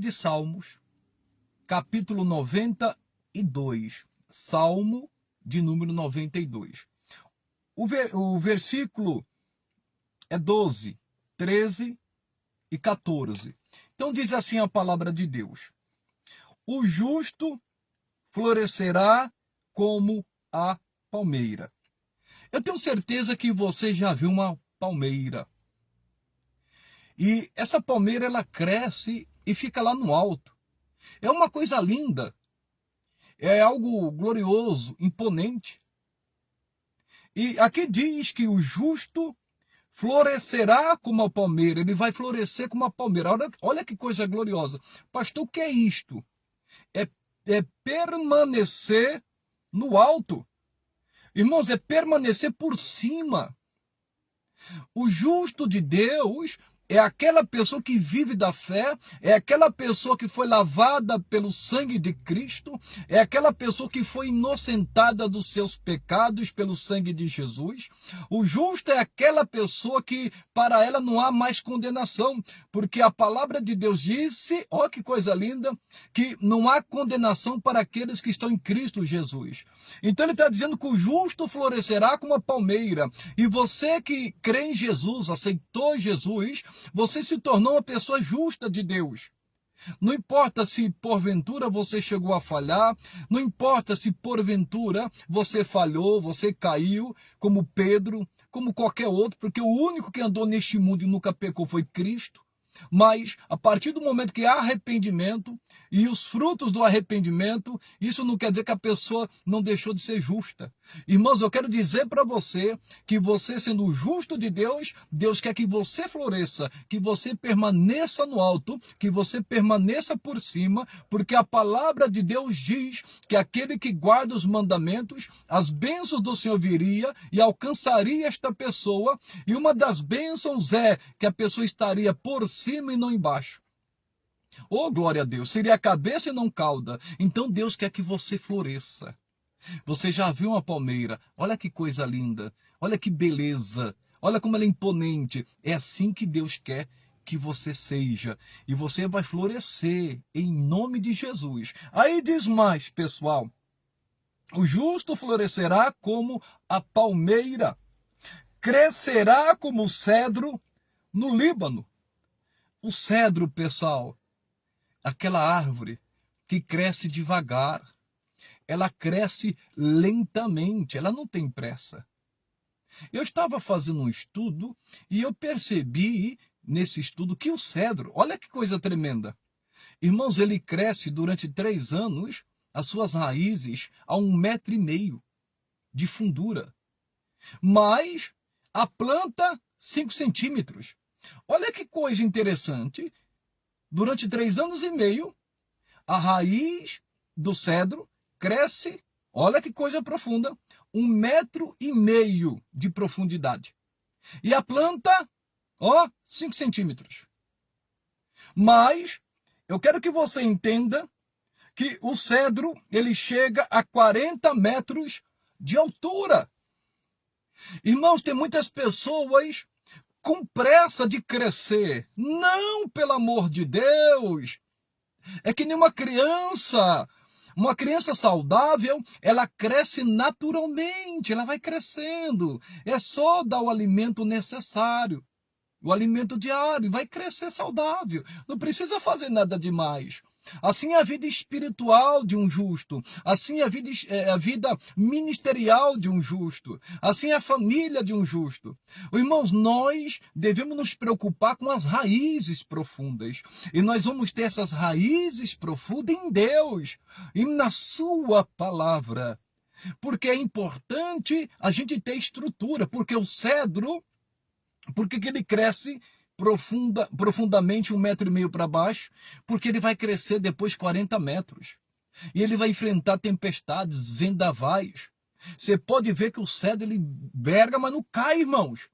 de Salmos, capítulo 92, Salmo de número 92. O versículo é 12, 13 e 14. Então diz assim a palavra de Deus: o justo florescerá como a palmeira. Eu tenho certeza que você já viu uma palmeira. E essa palmeira, ela cresce e fica lá no alto. É uma coisa linda. É algo glorioso, imponente. E aqui diz que o justo florescerá como a palmeira. Ele vai florescer como a palmeira. Olha que coisa gloriosa. Pastor, o que é isto? É permanecer no alto. Irmãos, é permanecer por cima. O justo de Deus é aquela pessoa que vive da fé, é aquela pessoa que foi lavada pelo sangue de Cristo, é aquela pessoa que foi inocentada dos seus pecados pelo sangue de Jesus. O justo é aquela pessoa que para ela não há mais condenação, porque a palavra de Deus disse, ó que coisa linda, que não há condenação para aqueles que estão em Cristo Jesus. Então ele está dizendo que o justo florescerá como a palmeira, e você que crê em Jesus, aceitou Jesus, você se tornou uma pessoa justa de Deus. Não importa se porventura você chegou a falhar, não importa se porventura você falhou, você caiu, como Pedro, como qualquer outro, porque o único que andou neste mundo e nunca pecou foi Cristo. Mas a partir do momento que há arrependimento e os frutos do arrependimento, isso não quer dizer que a pessoa não deixou de ser justa. Irmãos, eu quero dizer para você que você sendo justo de Deus, Deus quer que você floresça, que você permaneça no alto, que você permaneça por cima, porque a palavra de Deus diz que aquele que guarda os mandamentos, as bênçãos do Senhor viria e alcançaria esta pessoa, e uma das bênçãos é que a pessoa estaria por cima e não embaixo. Oh, glória a Deus, seria a cabeça e não cauda. Então Deus quer que você floresça. Você já viu uma palmeira? Olha que coisa linda, olha que beleza, olha como ela é imponente. É assim que Deus quer que você seja. E você vai florescer em nome de Jesus. Aí diz mais, pessoal: o justo florescerá como a palmeira, crescerá como o cedro no Líbano. O cedro, pessoal, aquela árvore que cresce devagar, ela cresce lentamente, ela não tem pressa. Eu estava fazendo um estudo e eu percebi nesse estudo que o cedro, olha que coisa tremenda. Irmãos, ele cresce durante 3 anos, as suas raízes a 1,5 metro de fundura. Mas a planta, 5 centímetros. Olha que coisa interessante. Durante 3 anos e meio, a raiz do cedro cresce, olha que coisa profunda, 1,5 metro de profundidade. E a planta, 5 centímetros. Mas eu quero que você entenda que o cedro, ele chega a 40 metros de altura. Irmãos, tem muitas pessoas com pressa de crescer. Não, pelo amor de Deus. É que nem uma criança. Uma criança saudável, ela cresce naturalmente, ela vai crescendo. É só dar o alimento necessário, o alimento diário, vai crescer saudável. Não precisa fazer nada demais. Assim é a vida espiritual de um justo, assim é a vida ministerial de um justo, assim é a família de um justo. Irmãos, nós devemos nos preocupar com as raízes profundas, e nós vamos ter essas raízes profundas em Deus e na sua palavra, porque é importante a gente ter estrutura, porque o cedro, porque que ele cresce profundamente 1,5 metro para baixo, porque ele vai crescer depois 40 metros. E ele vai enfrentar tempestades, vendavais. Você pode ver que o cedro, ele verga, mas não cai, irmãos.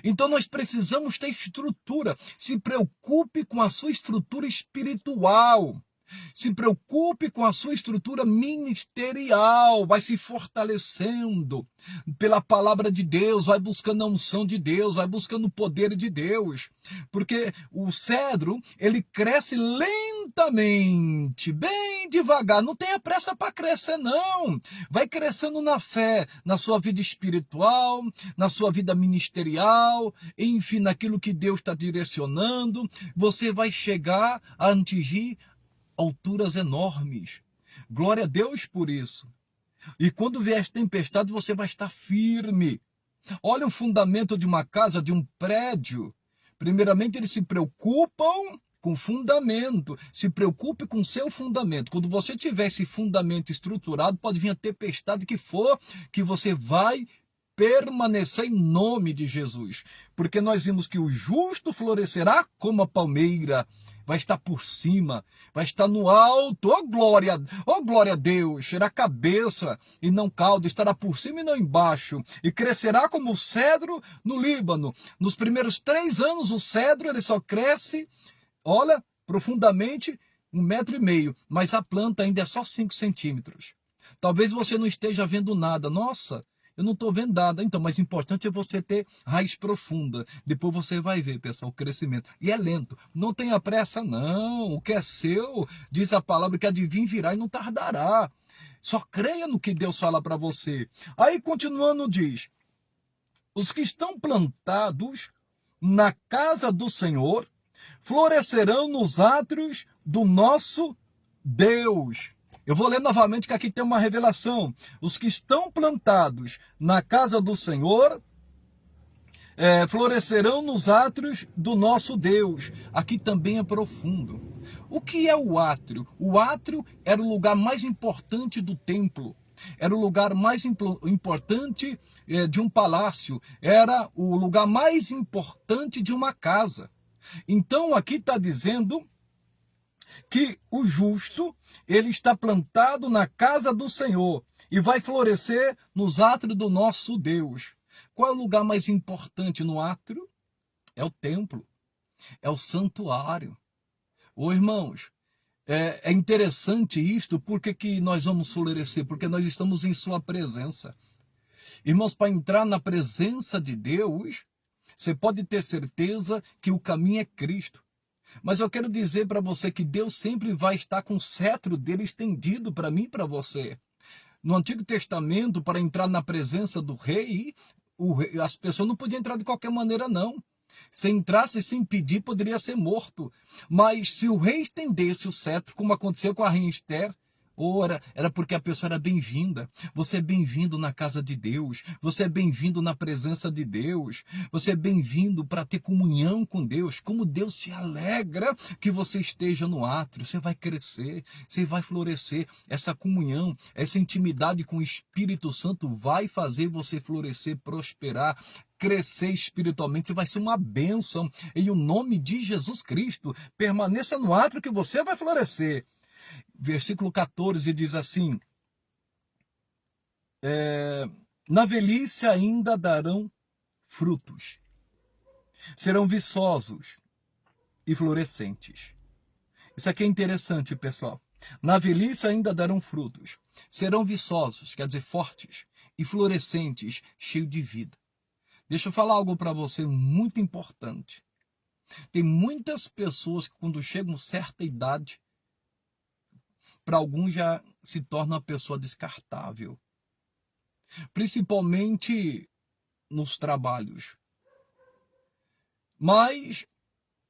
Então nós precisamos ter estrutura. Se preocupe com a sua estrutura espiritual. Se preocupe com a sua estrutura ministerial, vai se fortalecendo pela palavra de Deus, vai buscando a unção de Deus, vai buscando o poder de Deus. Porque o cedro, ele cresce lentamente, bem devagar, não tenha pressa para crescer não. Vai crescendo na fé, na sua vida espiritual, na sua vida ministerial, enfim, naquilo que Deus está direcionando, você vai chegar a atingir alturas enormes. Glória a Deus por isso. E quando vier as tempestades, você vai estar firme. Olha o fundamento de uma casa, de um prédio. Primeiramente, eles se preocupam com fundamento. Se preocupe com seu fundamento. Quando você tiver esse fundamento estruturado, pode vir a tempestade que for, que você vai permanecer em nome de Jesus. Porque nós vimos que o justo florescerá como a palmeira, vai estar por cima, vai estar no alto, oh glória a Deus, será cabeça e não cauda, estará por cima e não embaixo, e crescerá como o cedro no Líbano. Nos primeiros 3 anos, o cedro ele só cresce, olha, profundamente, 1,5 metro, mas a planta ainda é só 5 centímetros. Talvez você não esteja vendo nada, nossa, eu não estou vendo nada. Então, mas o importante é você ter raiz profunda. Depois você vai ver, pessoal, o crescimento. E é lento. Não tenha pressa, não. O que é seu, diz a palavra, que adivinha virá e não tardará. Só creia no que Deus fala para você. Aí, continuando, diz: os que estão plantados na casa do Senhor florescerão nos átrios do nosso Deus. Eu vou ler novamente que aqui tem uma revelação. Os que estão plantados na casa do Senhor florescerão nos átrios do nosso Deus. Aqui também é profundo. O que é o átrio? O átrio era o lugar mais importante do templo. Era o lugar mais importante de um palácio. Era o lugar mais importante de uma casa. Então aqui está dizendo que o justo, ele está plantado na casa do Senhor e vai florescer nos átrios do nosso Deus. Qual é o lugar mais importante no átrio? É o templo, é o santuário. Ô irmãos, é interessante isto, porque que nós vamos florescer? Porque nós estamos em sua presença. Irmãos, para entrar na presença de Deus, você pode ter certeza que o caminho é Cristo. Mas eu quero dizer para você que Deus sempre vai estar com o cetro dele estendido para mim e para você. No Antigo Testamento, para entrar na presença do rei, as pessoas não podiam entrar de qualquer maneira, não. Se entrasse sem pedir, poderia ser morto. Mas se o rei estendesse o cetro, como aconteceu com a rainha Esther, era porque a pessoa era bem-vinda. Você é bem-vindo na casa de Deus. Você é bem-vindo na presença de Deus. Você é bem-vindo para ter comunhão com Deus. Como Deus se alegra que você esteja no átrio. Você vai crescer, você vai florescer. Essa comunhão, essa intimidade com o Espírito Santo vai fazer você florescer, prosperar, crescer espiritualmente. Você vai ser uma bênção. Em o nome de Jesus Cristo, permaneça no átrio que você vai florescer. Versículo 14 diz assim: na velhice ainda darão frutos, serão viçosos e florescentes. Isso aqui é interessante, pessoal. Na velhice ainda darão frutos, serão viçosos, quer dizer, fortes, e florescentes, cheios de vida. Deixa eu falar algo para você muito importante. Tem muitas pessoas que quando chegam a certa idade, para alguns já se torna uma pessoa descartável. Principalmente nos trabalhos. Mas,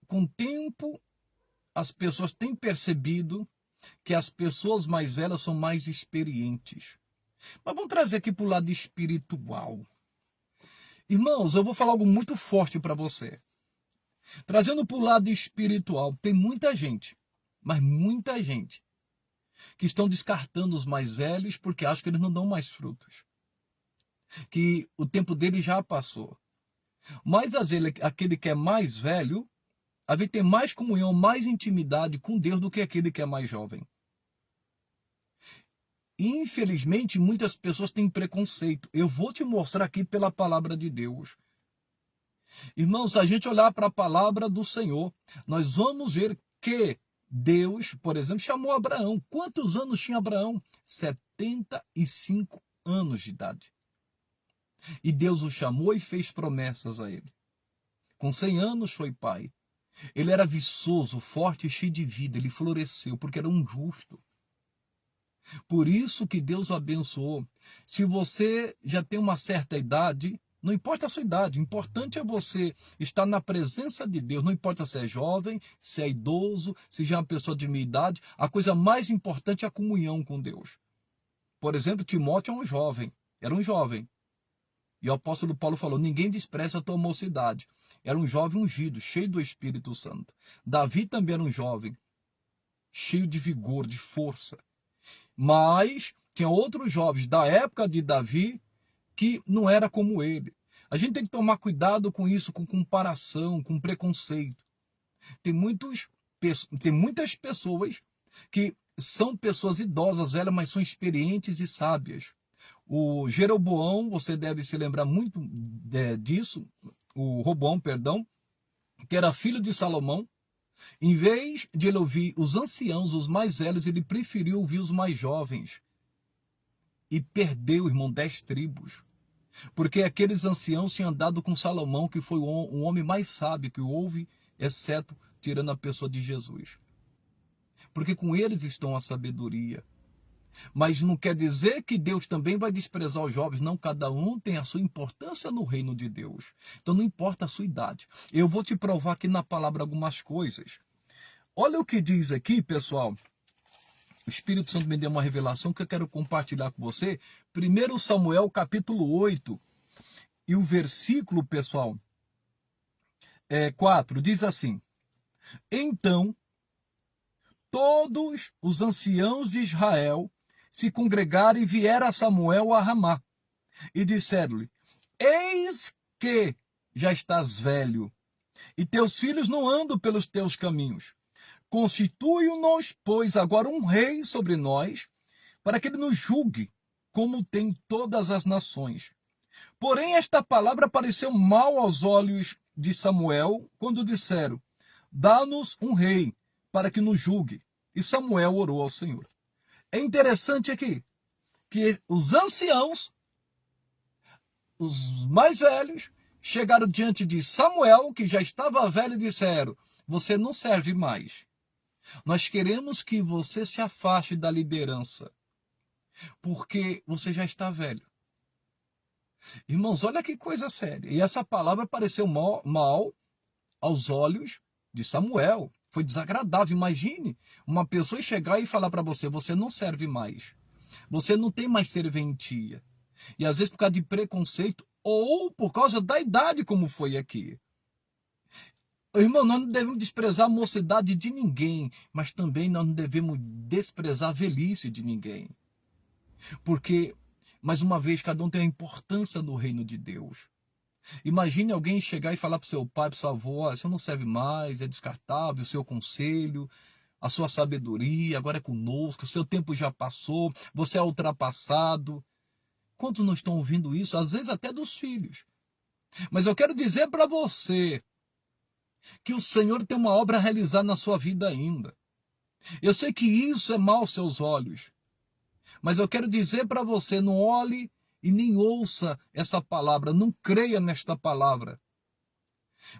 com o tempo, as pessoas têm percebido que as pessoas mais velhas são mais experientes. Mas vamos trazer aqui para o lado espiritual. Irmãos, eu vou falar algo muito forte para você. Trazendo para o lado espiritual, tem muita gente, mas muita gente, que estão descartando os mais velhos porque acham que eles não dão mais frutos. Que o tempo dele já passou. Mas às vezes aquele que é mais velho, às vezes tem mais comunhão, mais intimidade com Deus do que aquele que é mais jovem. Infelizmente, muitas pessoas têm preconceito. Eu vou te mostrar aqui pela palavra de Deus. Irmãos, se a gente olhar para a palavra do Senhor, nós vamos ver que Deus, por exemplo, chamou Abraão. Quantos anos tinha Abraão? 75 anos de idade. E Deus o chamou e fez promessas a ele. Com 100 anos foi pai. Ele era viçoso, forte e cheio de vida. Ele floresceu porque era um justo. Por isso que Deus o abençoou. Se você já tem uma certa idade, não importa a sua idade, o importante é você estar na presença de Deus. Não importa se é jovem, se é idoso, se já é uma pessoa de minha idade. A coisa mais importante é a comunhão com Deus. Por exemplo, Timóteo é um jovem, era um jovem. E o apóstolo Paulo falou, ninguém despreza a tua mocidade. Era um jovem ungido, cheio do Espírito Santo. Davi também era um jovem, cheio de vigor, de força. Mas tinha outros jovens da época de Davi que não era como ele. A gente tem que tomar cuidado com isso, com comparação, com preconceito. Tem muitas pessoas que são pessoas idosas, velhas, mas são experientes e sábias. O Jeroboão, você deve se lembrar muito disso, o Roboão, perdão, que era filho de Salomão. Em vez de ele ouvir os anciãos, os mais velhos, ele preferiu ouvir os mais jovens. E perdeu, irmão, 10 tribos. Porque aqueles anciãos tinham andado com Salomão, que foi o homem mais sábio que houve, exceto tirando a pessoa de Jesus. Porque com eles estão a sabedoria. Mas não quer dizer que Deus também vai desprezar os jovens. Não, cada um tem a sua importância no reino de Deus. Então não importa a sua idade. Eu vou te provar aqui na palavra algumas coisas. Olha o que diz aqui, pessoal. O Espírito Santo me deu uma revelação que eu quero compartilhar com você. 1 Samuel, capítulo 8. E o versículo, pessoal, 4, diz assim. Então, todos os anciãos de Israel se congregaram e vieram a Samuel a Ramá. E disseram-lhe, eis que já estás velho, e teus filhos não andam pelos teus caminhos. Constitui-nos, pois, agora um rei sobre nós, para que ele nos julgue, como tem todas as nações. Porém, esta palavra pareceu mal aos olhos de Samuel, quando disseram, dá-nos um rei, para que nos julgue. E Samuel orou ao Senhor. É interessante aqui que os anciãos, os mais velhos, chegaram diante de Samuel, que já estava velho, e disseram, você não serve mais. Nós queremos que você se afaste da liderança, porque você já está velho. Irmãos, olha que coisa séria. E essa palavra pareceu mal aos olhos de Samuel. Foi desagradável. Imagine uma pessoa chegar e falar para você, você não serve mais. Você não tem mais serventia. E às vezes por causa de preconceito ou por causa da idade, como foi aqui. Irmão, nós não devemos desprezar a mocidade de ninguém, mas também nós não devemos desprezar a velhice de ninguém. Porque, mais uma vez, cada um tem a importância no reino de Deus. Imagine alguém chegar e falar para o seu pai, para o seu avô, você não serve mais, é descartável o seu conselho, a sua sabedoria, agora é conosco, o seu tempo já passou, você é ultrapassado. Quantos não estão ouvindo isso? Às vezes até dos filhos. Mas eu quero dizer para você que o Senhor tem uma obra a realizar na sua vida ainda. Eu sei que isso é mal aos seus olhos, mas eu quero dizer para você, não olhe e nem ouça essa palavra, não creia nesta palavra.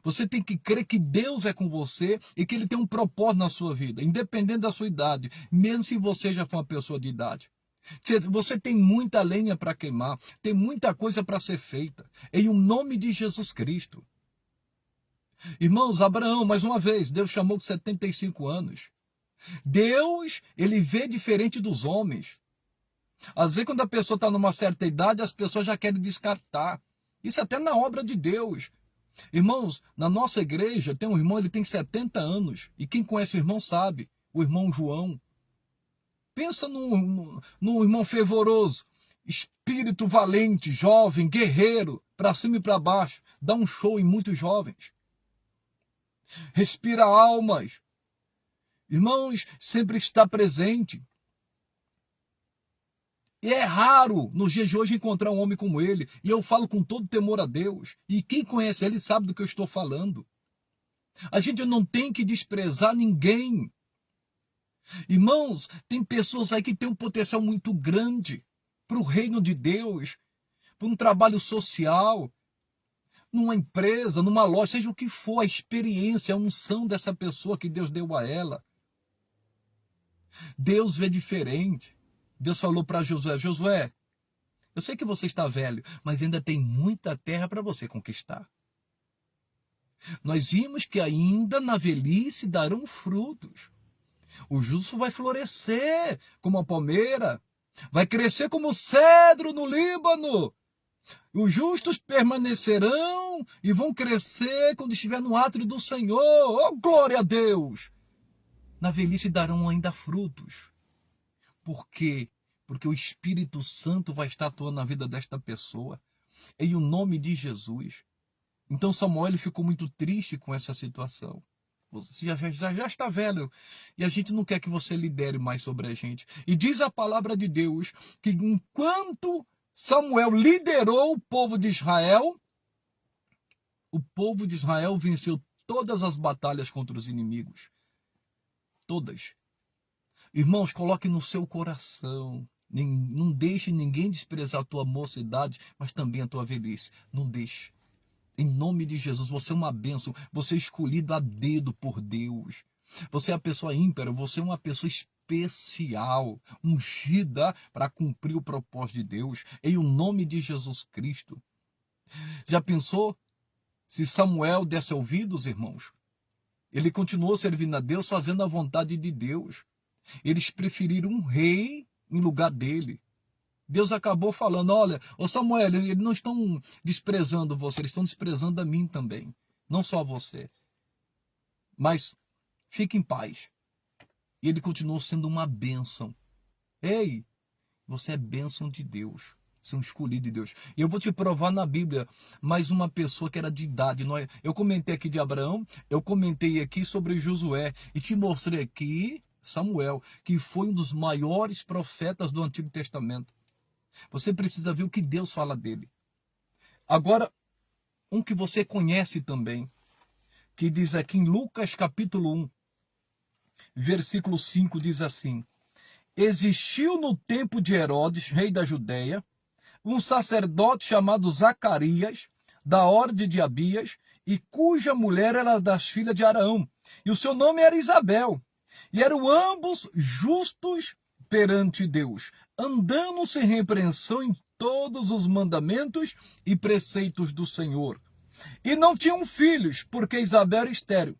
Você tem que crer que Deus é com você e que Ele tem um propósito na sua vida, independente da sua idade, mesmo se você já for uma pessoa de idade. Você tem muita lenha para queimar, tem muita coisa para ser feita, em nome de Jesus Cristo. Irmãos, Abraão, mais uma vez, Deus chamou com 75 anos. Deus, ele vê diferente dos homens. Às vezes, quando a pessoa está numa certa idade, as pessoas já querem descartar. Isso até na obra de Deus. Irmãos, na nossa igreja tem um irmão, ele tem 70 anos. E quem conhece o irmão sabe, o irmão João. Pensa num irmão fervoroso, espírito valente, jovem, guerreiro, para cima e para baixo. Dá um show em muitos jovens. Respira almas. Irmãos, sempre está presente. E é raro nos dias de hoje encontrar um homem como ele. E eu falo com todo temor a Deus. E quem conhece ele sabe do que eu estou falando. A gente não tem que desprezar ninguém. Irmãos, tem pessoas aí que têm um potencial muito grande para o reino de Deus, para um trabalho social, numa empresa, numa loja, seja o que for, a experiência, a unção dessa pessoa que Deus deu a ela. Deus vê diferente. Deus falou para Josué: Josué, eu sei que você está velho, mas ainda tem muita terra para você conquistar. Nós vimos que ainda na velhice darão frutos. O justo vai florescer como a palmeira, vai crescer como o cedro no Líbano. Os justos permanecerão e vão crescer quando estiver no átrio do Senhor. Oh, glória a Deus! Na velhice darão ainda frutos. Por quê? Porque o Espírito Santo vai estar atuando na vida desta pessoa, em o nome de Jesus. Então Samuel ficou muito triste com essa situação. Você já está velho e a gente não quer que você lidere mais sobre a gente. E diz a palavra de Deus que enquanto Samuel liderou o povo de Israel venceu todas as batalhas contra os inimigos. Todas. Irmãos, coloque no seu coração. Não deixe ninguém desprezar a tua mocidade, mas também a tua velhice. Não deixe. Em nome de Jesus, você é uma bênção. Você é escolhido a dedo por Deus. Você é a pessoa ímpera, você é uma pessoa especial, ungida para cumprir o propósito de Deus, em o nome de Jesus Cristo. Já pensou se Samuel desse ouvidos, irmãos? Ele continuou servindo a Deus, fazendo a vontade de Deus. Eles preferiram um rei em lugar dele. Deus acabou falando: olha, ô Samuel, eles não estão desprezando você, eles estão desprezando a mim também. Não só a você. Mas fique em paz. E ele continuou sendo uma bênção. Ei, você é bênção de Deus. Você é um escolhido de Deus. E eu vou te provar na Bíblia mais uma pessoa que era de idade. Eu comentei aqui de Abraão, eu comentei aqui sobre Josué e te mostrei aqui Samuel, que foi um dos maiores profetas do Antigo Testamento. Você precisa ver o que Deus fala dele. Agora, um que você conhece também, que diz aqui em Lucas capítulo 1, versículo 5, diz assim: existiu no tempo de Herodes, rei da Judeia, um sacerdote chamado Zacarias, da ordem de Abias, e cuja mulher era das filhas de Araão, e o seu nome era Isabel. E eram ambos justos perante Deus, andando sem repreensão em todos os mandamentos e preceitos do Senhor. E não tinham filhos, porque Isabel era estéril.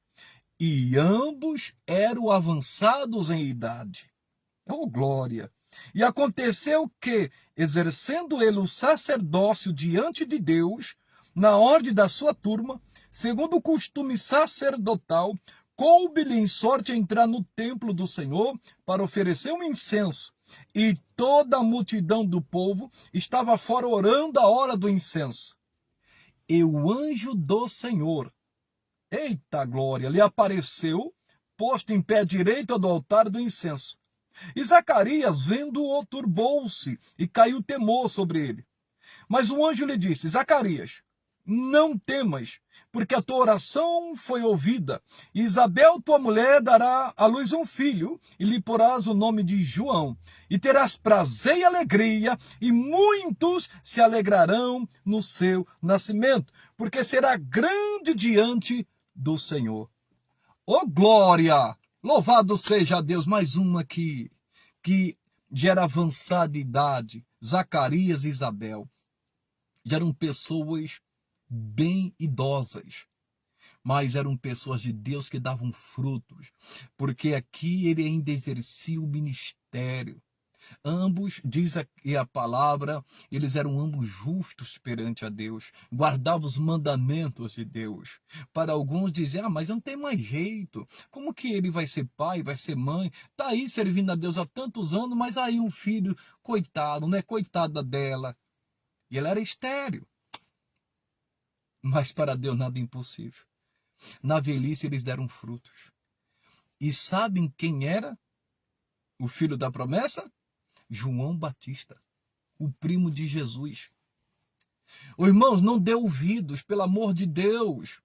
E ambos eram avançados em idade. Oh, glória! E aconteceu que, exercendo ele o sacerdócio diante de Deus, na ordem da sua turma, segundo o costume sacerdotal, coube-lhe em sorte entrar no templo do Senhor para oferecer um incenso. E toda a multidão do povo estava fora orando a hora do incenso. E o anjo do Senhor, eita glória, lhe apareceu, posto em pé direito do altar do incenso. E Zacarias, vendo-o, turbou-se e caiu temor sobre ele. Mas o anjo lhe disse: Zacarias, não temas, porque a tua oração foi ouvida. E Isabel, tua mulher, dará à luz um filho, e lhe porás o nome de João. E terás prazer e alegria, e muitos se alegrarão no seu nascimento, porque será grande diante do Senhor. Oh, glória! Louvado seja Deus! Mais uma aqui, que já era avançada de idade. Zacarias e Isabel. Já eram pessoas bem idosas, mas eram pessoas de Deus que davam frutos, porque aqui ele ainda exercia o ministério. Ambos, diz aqui a palavra, eles eram ambos justos perante a Deus, guardavam os mandamentos de Deus. Para alguns dizem: mas não tem mais jeito, como que ele vai ser pai, vai ser mãe, está aí servindo a Deus há tantos anos, mas aí um filho, coitado, né? Coitada dela. E ela era estéril. Mas para Deus nada é impossível. Na velhice eles deram frutos. E sabem quem era o filho da promessa? João Batista, o primo de Jesus. Irmãos, não dê ouvidos, pelo amor de Deus,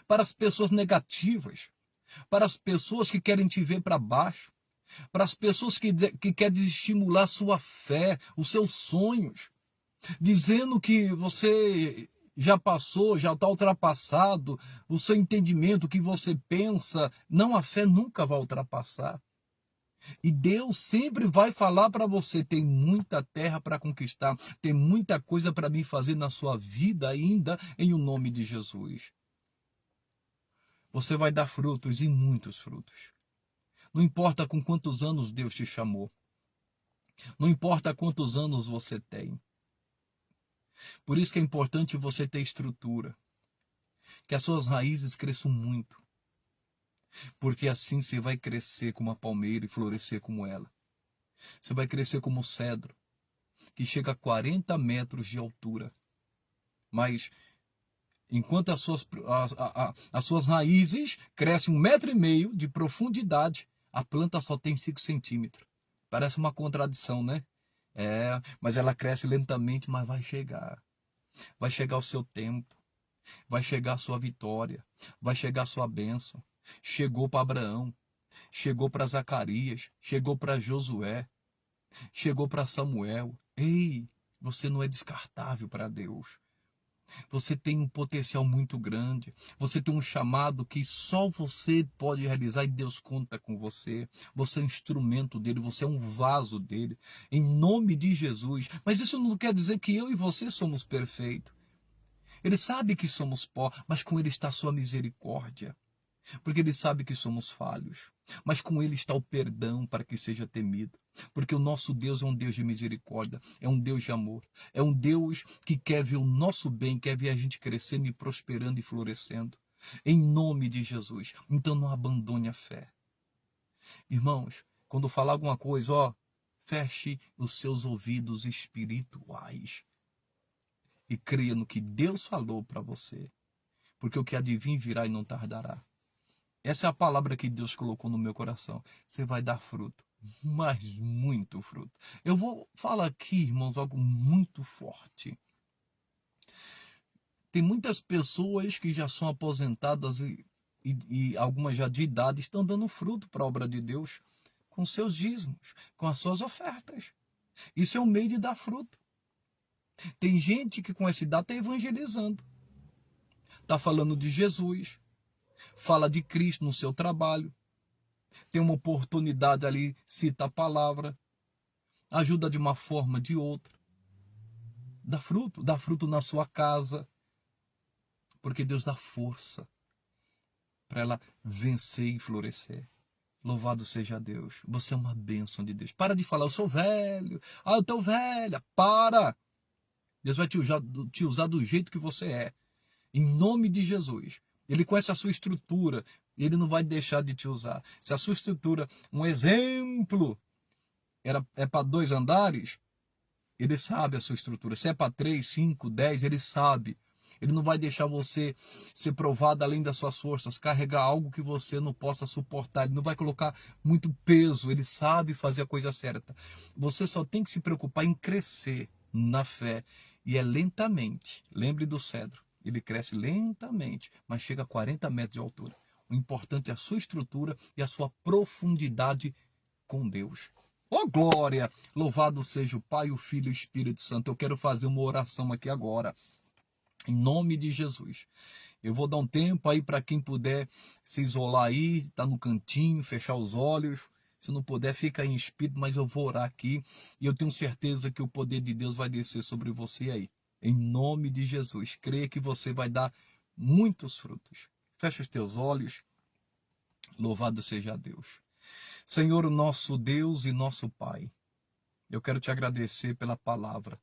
para as pessoas negativas, para as pessoas que querem te ver para baixo. para as pessoas que querem desestimular sua fé, os seus sonhos, dizendo que você já passou, já está ultrapassado, o seu entendimento, o que você pensa. Não, a fé nunca vai ultrapassar. E Deus sempre vai falar para você: tem muita terra para conquistar, tem muita coisa para me fazer na sua vida ainda, em o nome de Jesus. Você vai dar frutos, e muitos frutos. Não importa com quantos anos Deus te chamou. Não importa quantos anos você tem. Por isso que é importante você ter estrutura. Que as suas raízes cresçam muito. Porque assim você vai crescer como a palmeira e florescer como ela. Você vai crescer como o cedro, que chega a 40 metros de altura. Mas enquanto as suas raízes crescem 1,5 m de profundidade, a planta só tem 5 centímetros. Parece uma contradição, né? Mas ela cresce lentamente, mas vai chegar. Vai chegar o seu tempo. Vai chegar a sua vitória. Vai chegar a sua bênção. Chegou para Abraão. Chegou para Zacarias. Chegou para Josué. Chegou para Samuel. Ei, você não é descartável para Deus. Você tem um potencial muito grande. Você tem um chamado que só você pode realizar e Deus conta com você. Você é um instrumento dele, você é um vaso dele. Em nome de Jesus. Mas isso não quer dizer que eu e você somos perfeitos. Ele sabe que somos pó, mas com ele está a sua misericórdia. Porque ele sabe que somos falhos. Mas com ele está o perdão para que seja temido. Porque o nosso Deus é um Deus de misericórdia, é um Deus de amor, é um Deus que quer ver o nosso bem, quer ver a gente crescendo e prosperando e florescendo. Em nome de Jesus. Então não abandone a fé. Irmãos, quando falar alguma coisa, feche os seus ouvidos espirituais e creia no que Deus falou para você. Porque o que há de vir virá e não tardará. Essa é a palavra que Deus colocou no meu coração. Você vai dar fruto, mas muito fruto. Eu vou falar aqui, irmãos, algo muito forte. Tem muitas pessoas que já são aposentadas e algumas já de idade estão dando fruto para a obra de Deus com seus dízimos, com as suas ofertas. Isso é um meio de dar fruto. Tem gente que com essa idade está evangelizando. Está falando de Jesus. Fala de Cristo no seu trabalho, tem uma oportunidade ali, cita a palavra, ajuda de uma forma ou de outra, dá fruto na sua casa, porque Deus dá força para ela vencer e florescer. Louvado seja Deus, você é uma bênção de Deus. Para de falar: eu sou velho, eu estou velha. Para! Deus vai te usar do jeito que você é, em nome de Jesus. Ele conhece a sua estrutura, ele não vai deixar de te usar. Se a sua estrutura, um exemplo, é para 2 andares, ele sabe a sua estrutura. Se é para 3, 5, 10, ele sabe. Ele não vai deixar você ser provado além das suas forças, carregar algo que você não possa suportar. Ele não vai colocar muito peso, ele sabe fazer a coisa certa. Você só tem que se preocupar em crescer na fé, e é lentamente. Lembre do cedro. Ele cresce lentamente, mas chega a 40 metros de altura. O importante é a sua estrutura e a sua profundidade com Deus. Oh, glória! Louvado seja o Pai, o Filho e o Espírito Santo. Eu quero fazer uma oração aqui agora, em nome de Jesus. Eu vou dar um tempo aí para quem puder se isolar aí, está no cantinho, fechar os olhos. Se não puder, fica em espírito, mas eu vou orar aqui. E eu tenho certeza que o poder de Deus vai descer sobre você aí. Em nome de Jesus, creia que você vai dar muitos frutos. Fecha os teus olhos. Louvado seja Deus. Senhor, nosso Deus e nosso Pai, eu quero te agradecer pela palavra.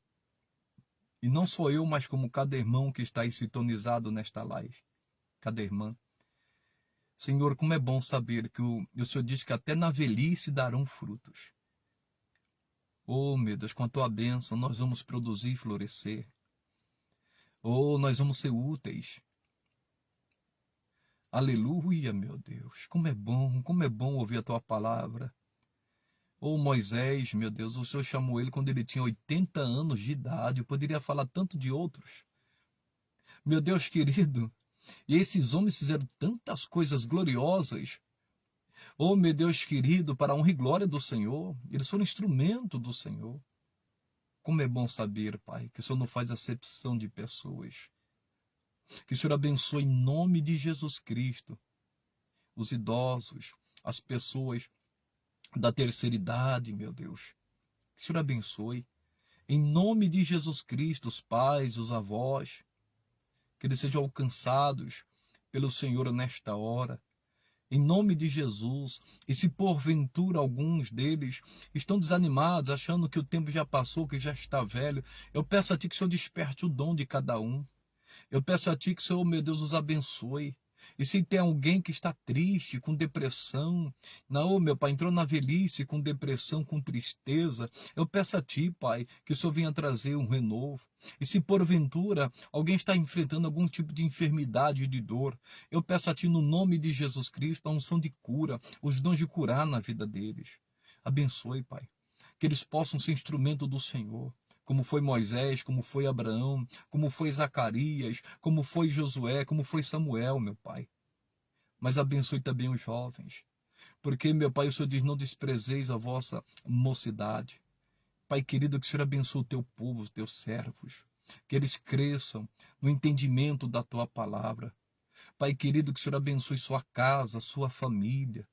E não sou eu, mas como cada irmão que está aí sintonizado nesta live. Cada irmã. Senhor, como é bom saber que o Senhor diz que até na velhice darão frutos. Oh, meu Deus, com a tua bênção nós vamos produzir e florescer. Oh, nós vamos ser úteis. Aleluia, meu Deus. Como é bom ouvir a tua palavra. Oh, Moisés, meu Deus, o Senhor chamou ele quando ele tinha 80 anos de idade. Eu poderia falar tanto de outros. Meu Deus querido, e esses homens fizeram tantas coisas gloriosas. Oh, meu Deus querido, para a honra e glória do Senhor. Eles foram instrumento do Senhor. Como é bom saber, Pai, que o Senhor não faz acepção de pessoas. Que o Senhor abençoe em nome de Jesus Cristo os idosos, as pessoas da terceira idade, meu Deus. Que o Senhor abençoe. Em nome de Jesus Cristo, os pais, os avós, que eles sejam alcançados pelo Senhor nesta hora. Em nome de Jesus. E se porventura alguns deles estão desanimados, achando que o tempo já passou, que já está velho, eu peço a Ti que o Senhor desperte o dom de cada um. Eu peço a Ti que o Senhor, meu Deus, os abençoe. E se tem alguém que está triste, com depressão, não, meu Pai, entrou na velhice com depressão, com tristeza, eu peço a Ti, Pai, que o Senhor venha trazer um renovo. E se porventura alguém está enfrentando algum tipo de enfermidade, de dor, eu peço a Ti, no nome de Jesus Cristo, a unção de cura, os dons de curar na vida deles. Abençoe, Pai, que eles possam ser instrumento do Senhor, como foi Moisés, como foi Abraão, como foi Zacarias, como foi Josué, como foi Samuel, meu Pai. Mas abençoe também os jovens, porque, meu Pai, o Senhor diz, não desprezeis a vossa mocidade. Pai querido, que o Senhor abençoe o teu povo, os teus servos, que eles cresçam no entendimento da tua palavra. Pai querido, que o Senhor abençoe sua casa, sua família.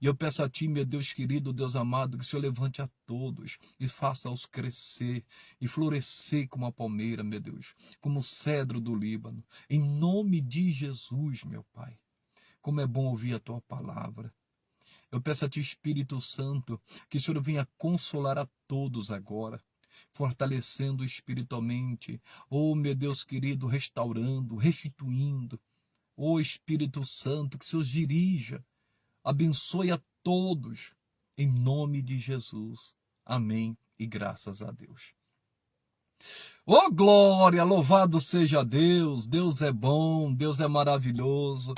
E eu peço a Ti, meu Deus querido, Deus amado, que o Senhor levante a todos e faça-os crescer e florescer como a palmeira, meu Deus, como o cedro do Líbano. Em nome de Jesus, meu Pai. Como é bom ouvir a Tua palavra. Eu peço a Ti, Espírito Santo, que o Senhor venha consolar a todos agora, fortalecendo espiritualmente. Oh, meu Deus querido, restaurando, restituindo. Oh, Espírito Santo, que o Senhor os dirija. Abençoe a todos, em nome de Jesus. Amém e graças a Deus. Oh, glória, louvado seja Deus. Deus é bom, Deus é maravilhoso.